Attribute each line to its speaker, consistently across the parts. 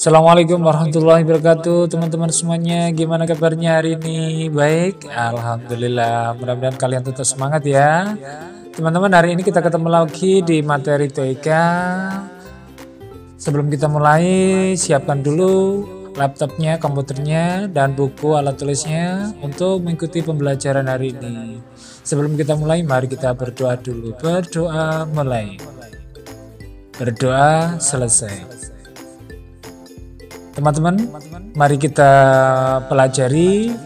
Speaker 1: Assalamualaikum warahmatullahi wabarakatuh, teman-teman semuanya. Gimana kabarnya hari ini? Baik, alhamdulillah. Mudah-mudahan kalian tetap semangat ya. Teman-teman, hari ini kita ketemu lagi di materi TK. Sebelum kita mulai, siapkan dulu laptopnya, komputernya, dan buku alat tulisnya untuk mengikuti pembelajaran hari ini. Sebelum kita mulai, mari kita berdoa dulu. Berdoa mulai. Berdoa selesai. Teman-teman, mari kita pelajari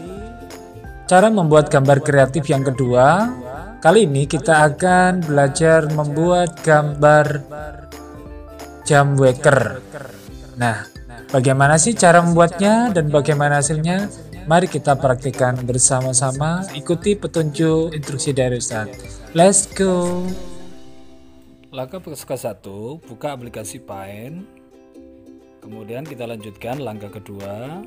Speaker 1: cara membuat gambar kreatif yang kedua. Kali ini kita akan belajar membuat gambar jam waker. Nah, bagaimana sih cara membuatnya dan bagaimana hasilnya? Mari kita praktikkan bersama-sama. Ikuti petunjuk instruksi dari Ustaz. Let's go.
Speaker 2: Langkah ke-1, buka aplikasi Paint. Kemudian kita lanjutkan langkah kedua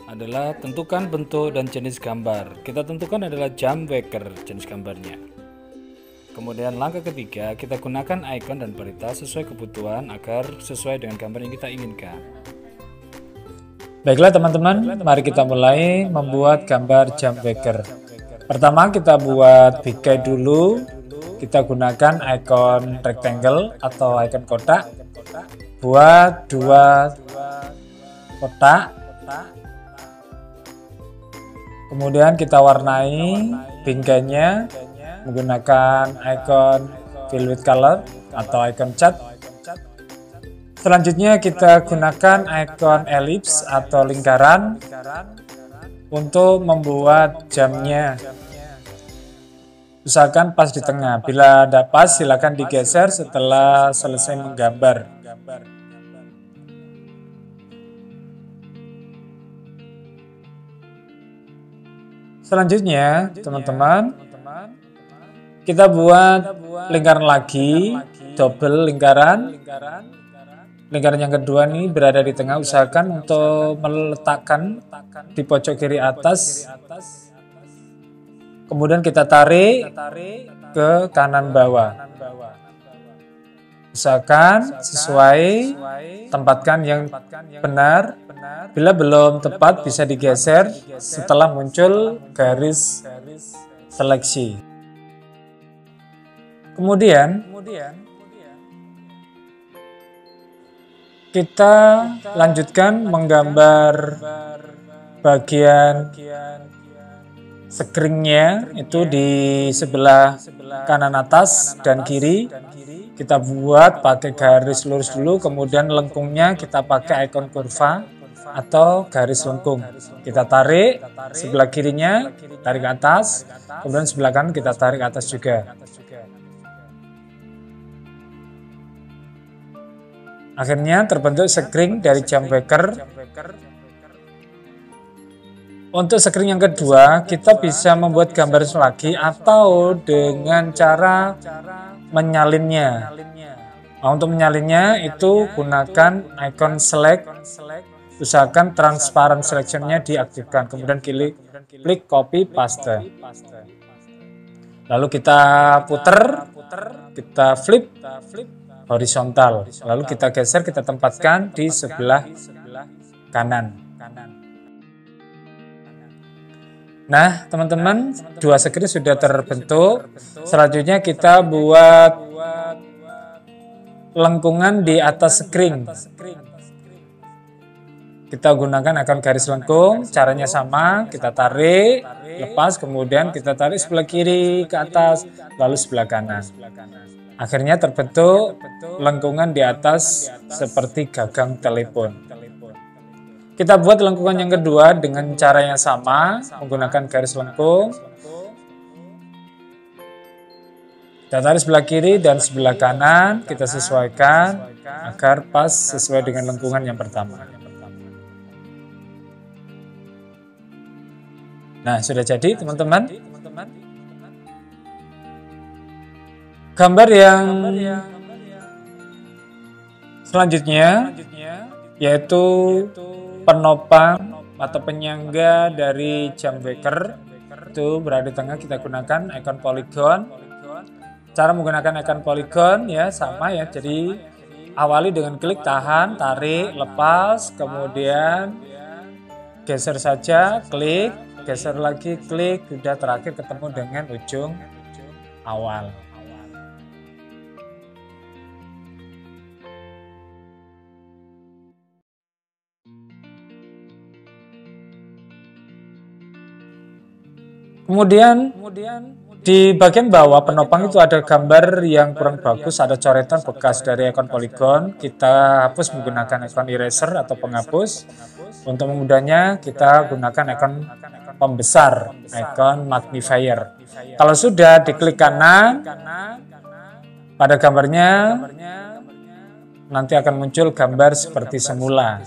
Speaker 2: adalah tentukan bentuk dan jenis gambar. Kita tentukan adalah jam waker jenis gambarnya. Kemudian langkah ketiga, kita gunakan icon dan varietas sesuai kebutuhan agar sesuai dengan gambar yang kita inginkan.
Speaker 1: Baiklah teman-teman, mari kita mulai membuat gambar jam waker. Pertama kita buat bingkai dulu. Kita gunakan icon rectangle atau icon kotak. Buat dua kotak, kemudian kita warnai bingkainya menggunakan icon fill with color atau icon cat. Selanjutnya kita gunakan icon ellipse atau lingkaran untuk membuat jamnya. Usahakan pas di tengah. Bila tidak pas, silakan digeser setelah selesai menggambar. Selanjutnya, teman-teman, kita buat lingkaran lagi, double lingkaran. Lingkaran yang kedua ini berada di tengah. Usahakan untuk meletakkan di pojok kiri atas. Kemudian kita tarik ke kanan bawah. Usahakan sesuai, tempatkan yang benar. Bila belum tepat bisa digeser setelah muncul garis seleksi. Kemudian kita lanjutkan menggambar bagian screennya itu di sebelah kanan atas dan kiri. Kita buat pakai garis lurus dulu, kemudian lengkungnya kita pakai icon kurva atau garis lengkung. Kita tarik sebelah kirinya, tarik ke atas, kemudian sebelah kanan kita tarik ke atas juga. Akhirnya terbentuk screen dari jam waker. Untuk screen yang kedua, kita bisa membuat gambar lagi atau dengan cara menyalinnya. Nah, untuk menyalinnya itu gunakan icon select. Usahakan transparent selection-nya diaktifkan. Kemudian klik copy paste. Lalu kita putar, kita flip horizontal. Lalu kita geser, kita tempatkan di sebelah kanan. Nah, teman-teman, dua screen sudah terbentuk. Selanjutnya kita buat lengkungan di atas screen. Kita gunakan icon garis lengkung, caranya sama, kita tarik, lepas, kemudian kita tarik sebelah kiri ke atas, lalu sebelah kanan. Akhirnya terbentuk lengkungan di atas seperti gagang telepon. Kita buat lengkungan yang kedua dengan cara yang sama, menggunakan garis lengkung. Kita tarik sebelah kiri dan sebelah kanan, kita sesuaikan agar pas sesuai dengan lengkungan yang pertama. Nah, sudah jadi teman-teman. Gambar yang selanjutnya yaitu penopang atau penyangga dari jam waker. Itu berada di tengah, kita gunakan icon polygon. Cara menggunakan icon polygon ya sama ya, jadi awali dengan klik tahan, tarik, lepas, kemudian geser saja, klik, geser lagi, klik, sudah terakhir ketemu dengan ujung awal. Kemudian di bagian bawah penopang itu ada gambar yang kurang bagus, ada coretan bekas dari ikon poligon. Kita hapus menggunakan ikon eraser atau penghapus. Untuk memudahnya kita gunakan ikon pembesar, ikon magnifier. Kalau sudah diklik kanan pada gambarnya, nanti akan muncul gambar seperti semula.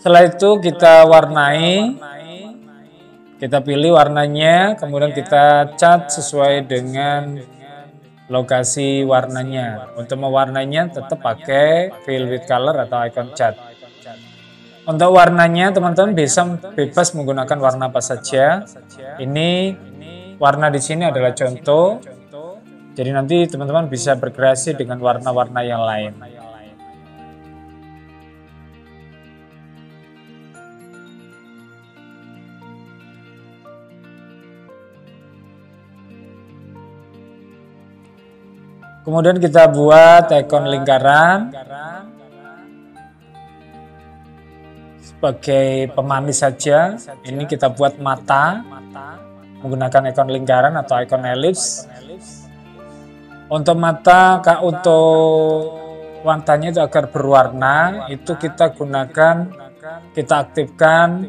Speaker 1: Setelah itu kita warnai, kita pilih warnanya, kemudian kita cat sesuai dengan lokasi warnanya. Untuk mewarnainya tetap pakai fill with color atau icon cat. Untuk warnanya teman-teman bisa bebas menggunakan warna apa saja. Ini warna di sini adalah contoh. Jadi nanti teman-teman bisa berkreasi dengan warna-warna yang lain. Kemudian kita buat ikon lingkaran sebagai pemanis saja. Ini kita buat mata menggunakan ikon lingkaran atau ikon elips. Untuk mata, untuk matanya itu agar berwarna, itu kita gunakan, kita aktifkan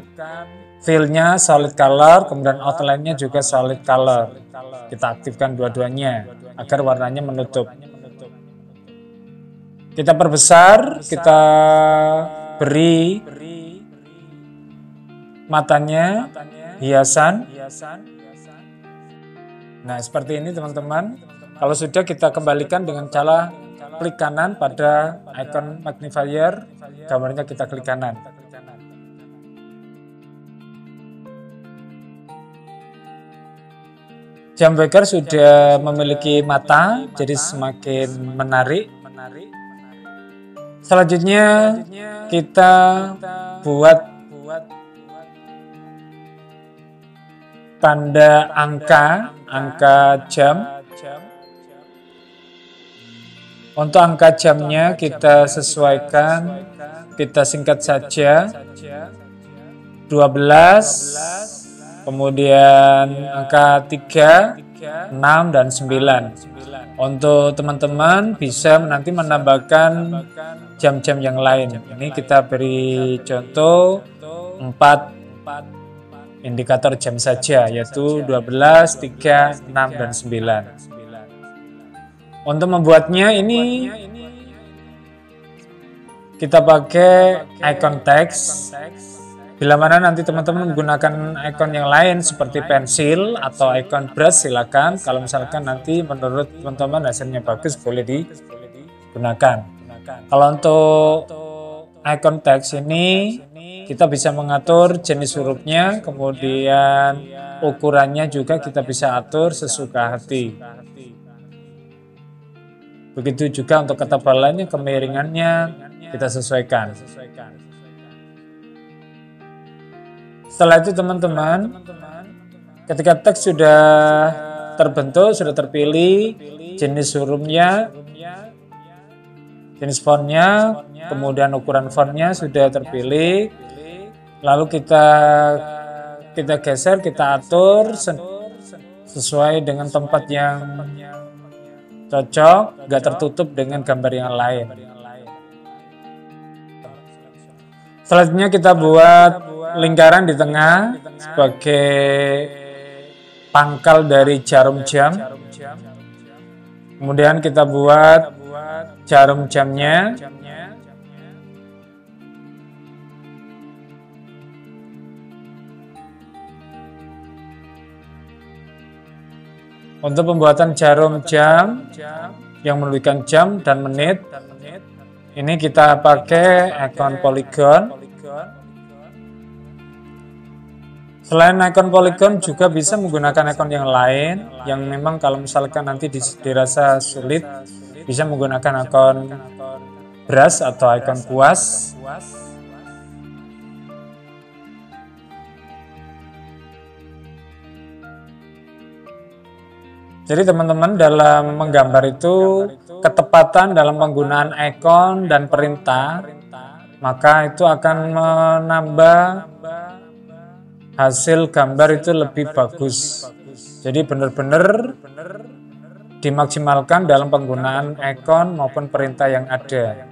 Speaker 1: fill-nya solid color, kemudian outline-nya juga solid color. Kita aktifkan dua-duanya agar warnanya menutup. Kita perbesar, kita beri matanya hiasan. Nah, seperti ini teman-teman. Kalau sudah, kita kembalikan dengan cara klik kanan pada icon magnifier, gambarnya kita klik kanan. Jam waker sudah memiliki mata, jadi semakin menarik. Selanjutnya kita buat tanda angka jam. Untuk angka jamnya kita sesuaikan, kita singkat saja 12. Kemudian angka 3, 6, dan 9. Untuk teman-teman bisa nanti menambahkan jam-jam yang lain. Ini kita beri contoh 4 indikator jam saja, yaitu 12, 3, 6, dan 9. Untuk membuatnya ini kita pakai icon text. Bila mana nanti teman-teman menggunakan ikon yang lain seperti pensil atau ikon brush, silakan. Kalau misalkan nanti menurut teman-teman hasilnya bagus, boleh digunakan. Kalau untuk ikon teks ini kita bisa mengatur jenis hurufnya, kemudian ukurannya juga kita bisa atur sesuka hati. Begitu juga untuk ketebalannya, kemiringannya kita sesuaikan. Setelah itu teman-teman, ketika teks sudah terbentuk, sudah terpilih, jenis hurufnya, jenis fontnya, kemudian ukuran fontnya sudah terpilih, lalu kita geser, kita atur sesuai dengan tempat yang cocok, gak tertutup dengan gambar yang lain. Selanjutnya kita buat lingkaran di tengah sebagai pangkal dari jarum jam. Kemudian kita buat jarum jamnya. Untuk pembuatan jarum jam yang menunjukkan jam dan menit, ini kita pakai ikon poligon. Selain icon polygon juga bisa menggunakan icon yang lain yang memang kalau misalkan nanti dirasa sulit bisa menggunakan icon brush atau icon kuas. Jadi teman-teman dalam menggambar itu ketepatan dalam penggunaan icon dan perintah maka itu akan menambah hasil gambar itu lebih bagus. Jadi benar-benar dimaksimalkan dalam penggunaan icon maupun perintah yang ada.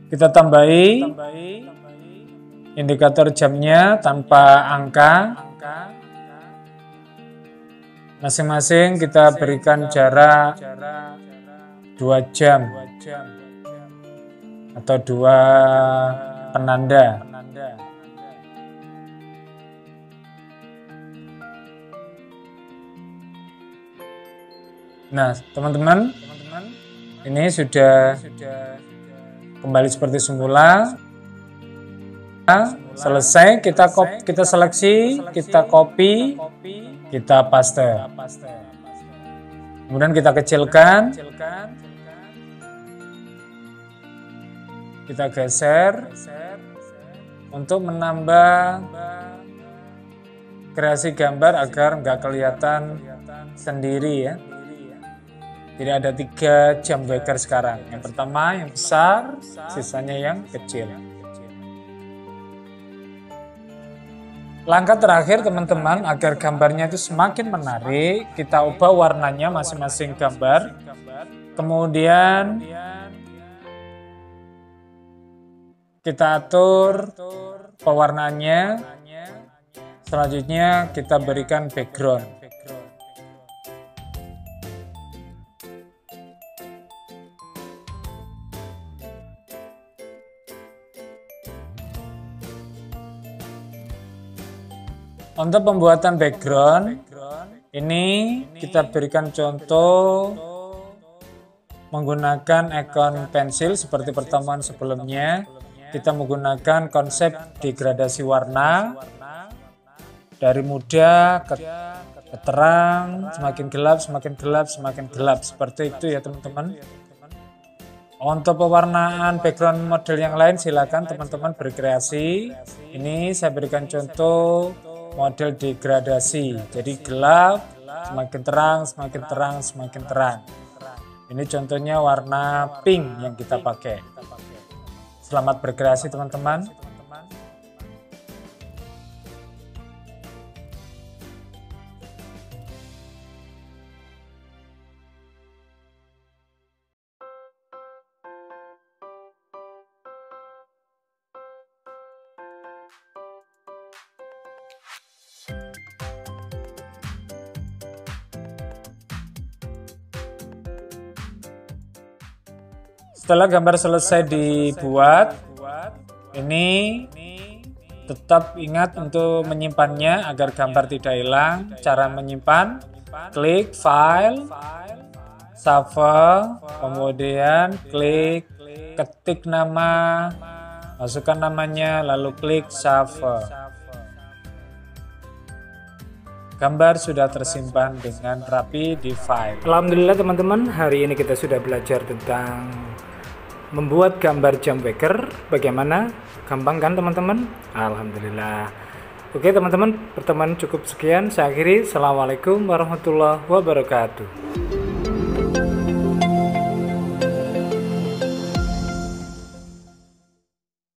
Speaker 1: Kita tambahi indikator jamnya tanpa angka. Masing-masing kita berikan jarak 2 jam atau 2 penanda. Nah, teman-teman, ini sudah kembali seperti semula. Selesai, kita seleksi, kita copy, kita paste. Kemudian kita kecilkan, kita geser untuk menambah kreasi gambar agar nggak kelihatan sendiri ya. Tidak ada 3 jam waker sekarang. Yang pertama yang besar, sisanya yang kecil. Langkah terakhir teman-teman, agar gambarnya itu semakin menarik, kita ubah warnanya masing-masing gambar. Kemudian kita atur pewarnaannya. Selanjutnya kita berikan background. Untuk pembuatan background, ini kita berikan contoh menggunakan icon pensil seperti pertemuan sebelumnya. Kita menggunakan konsep degradasi warna dari muda ke terang, semakin gelap, semakin gelap, semakin gelap. Seperti itu ya teman-teman. Untuk pewarnaan background model yang lain silakan teman-teman berkreasi. Ini saya berikan contoh model degradasi, jadi gelap, semakin terang, semakin terang, semakin terang. Ini contohnya warna pink yang kita pakai. Selamat berkreasi teman-teman. Setelah gambar selesai dibuat, ini tetap ingat untuk menyimpannya agar gambar tidak hilang. Cara menyimpan, klik file, save, kemudian klik ketik nama, masukkan namanya, lalu klik save. Gambar sudah tersimpan dengan rapi di file. Alhamdulillah teman-teman, hari ini kita sudah belajar tentang membuat gambar jam waker. Bagaimana? Gampang kan teman-teman? Alhamdulillah. Oke teman-teman, pertemuan cukup sekian. Saya akhiri. Assalamualaikum warahmatullahi wabarakatuh.